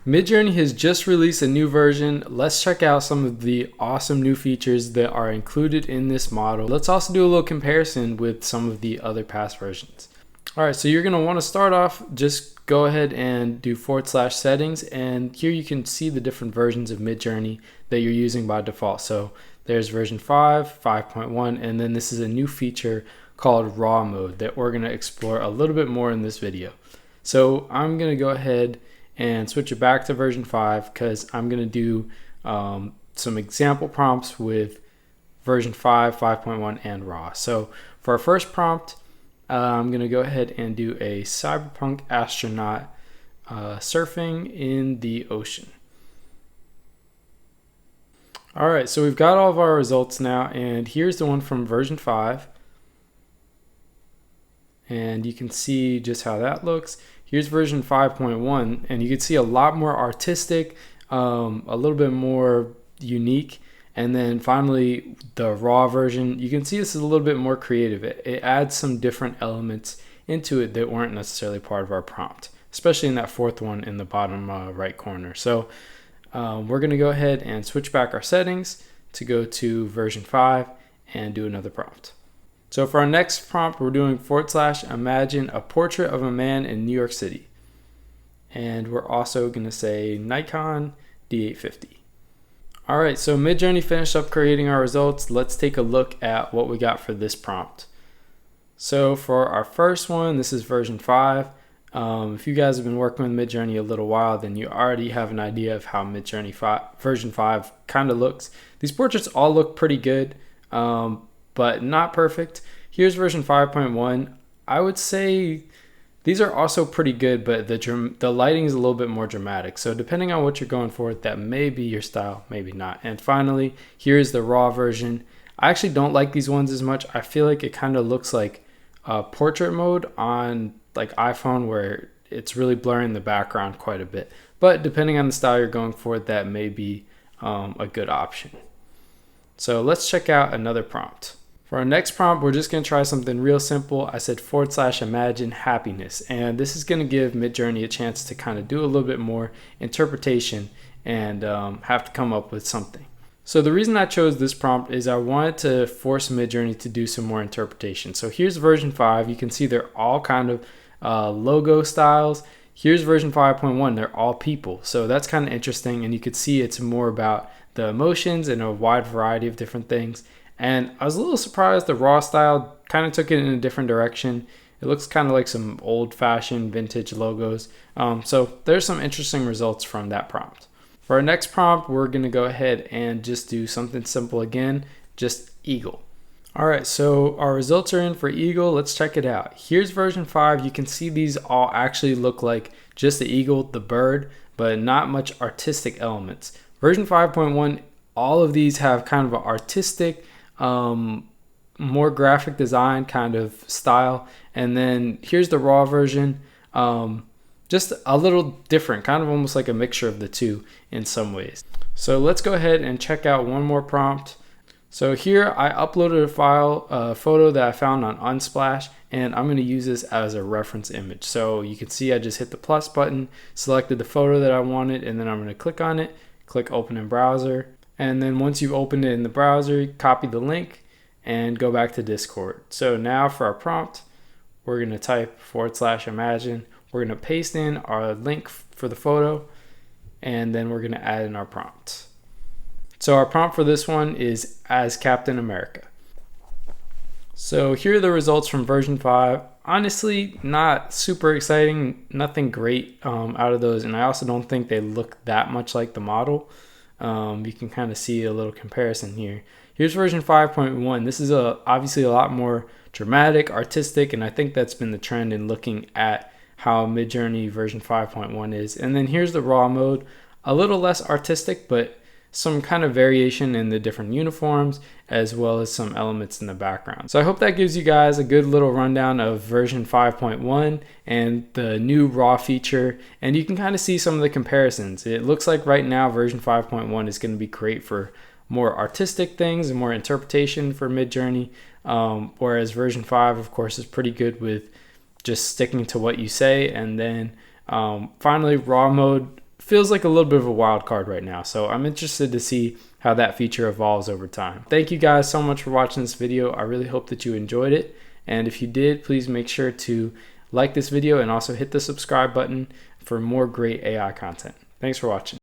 Midjourney has just released a new version. Let's check out some of the awesome new features that are included in this model. Let's also do a little comparison with some of the other past versions. All right, so you're gonna wanna start off, just go ahead and do /settings, and here you can see the different versions of Midjourney that you're using by default. So there's version 5, 5.1, and then this is a new feature called raw mode that we're gonna explore a little bit more in this video. So I'm gonna go ahead and switch it back to version 5 because I'm going to do some example prompts with version 5, 5.1, and raw. So for our first prompt, I'm going to go ahead and do a cyberpunk astronaut surfing in the ocean. All right, so we've got all of our results now, and here's the one from version 5. And you can see just how that looks. Here's version 5.1, and you can see a lot more artistic, a little bit more unique. And then finally, the raw version, you can see this is a little bit more creative. It adds some different elements into it that weren't necessarily part of our prompt, especially in that fourth one in the bottom right corner. So we're gonna go ahead and switch back our settings to go to version 5 and do another prompt. So for our next prompt, we're doing /imagine a portrait of a man in New York City. And we're also going to say Nikon D850. All right, so Midjourney finished up creating our results. Let's take a look at what we got for this prompt. So for our first one, this is version 5. If you guys have been working with Midjourney a little while, then you already have an idea of how Midjourney version 5 kind of looks. These portraits all look pretty good. But not perfect. Here's version 5.1. I would say these are also pretty good, but the lighting is a little bit more dramatic. So depending on what you're going for, that may be your style, maybe not. And finally, here's the raw version. I actually don't like these ones as much. I feel like it kind of looks like portrait mode on like iPhone, where it's really blurring the background quite a bit. But depending on the style you're going for, that may be a good option. So let's check out another prompt. For our next prompt, we're just going to try something real simple. I said /imagine happiness, and this is going to give Midjourney a chance to kind of do a little bit more interpretation and have to come up with something. So the reason I chose this prompt is I wanted to force Midjourney to do some more interpretation. So here's version 5. You can see they're all kind of logo styles. Here's version 5.1. They're all people. So that's kind of interesting, and you could see it's more about the emotions and a wide variety of different things. And I was a little surprised the raw style kind of took it in a different direction. It looks kind of like some old-fashioned vintage logos. So there's some interesting results from that prompt. For our next prompt, we're going to go ahead and just do something simple again, just eagle. All right, so our results are in for eagle. Let's check it out. Here's version 5. You can see these all actually look like just the eagle, the bird, but not much artistic elements. Version 5.1, all of these have kind of an artistic, more graphic design kind of style. And then here's the raw version, just a little different, kind of almost like a mixture of the two in some ways. So let's go ahead and check out one more prompt. So here I uploaded a photo that I found on Unsplash, and I'm going to use this as a reference image. So you can see I just hit the plus button, selected the photo that I wanted, and then I'm going to click on it, click open in browser. And then once you've opened it in the browser, copy the link and go back to Discord. So now for our prompt, we're going to type /imagine. We're going to paste in our link for the photo, and then we're going to add in our prompt. So our prompt for this one is as Captain America. So here are the results from version 5. Honestly, not super exciting, nothing great out of those. And I also don't think they look that much like the model. You can kind of see a little comparison here. Here's version 5.1. This is obviously a lot more dramatic, artistic, and I think that's been the trend in looking at how Midjourney version 5.1 is. And then here's the raw mode, a little less artistic, but some kind of variation in the different uniforms as well as some elements in the background. So I hope that gives you guys a good little rundown of version 5.1 and the new raw feature, and you can kind of see some of the comparisons. It looks like right now version 5.1 is going to be great for more artistic things and more interpretation for Midjourney, whereas version 5 of course is pretty good with just sticking to what you say. And then finally, raw mode feels like a little bit of a wild card right now. So I'm interested to see how that feature evolves over time. Thank you guys so much for watching this video. I really hope that you enjoyed it. And if you did, please make sure to like this video and also hit the subscribe button for more great AI content. Thanks for watching.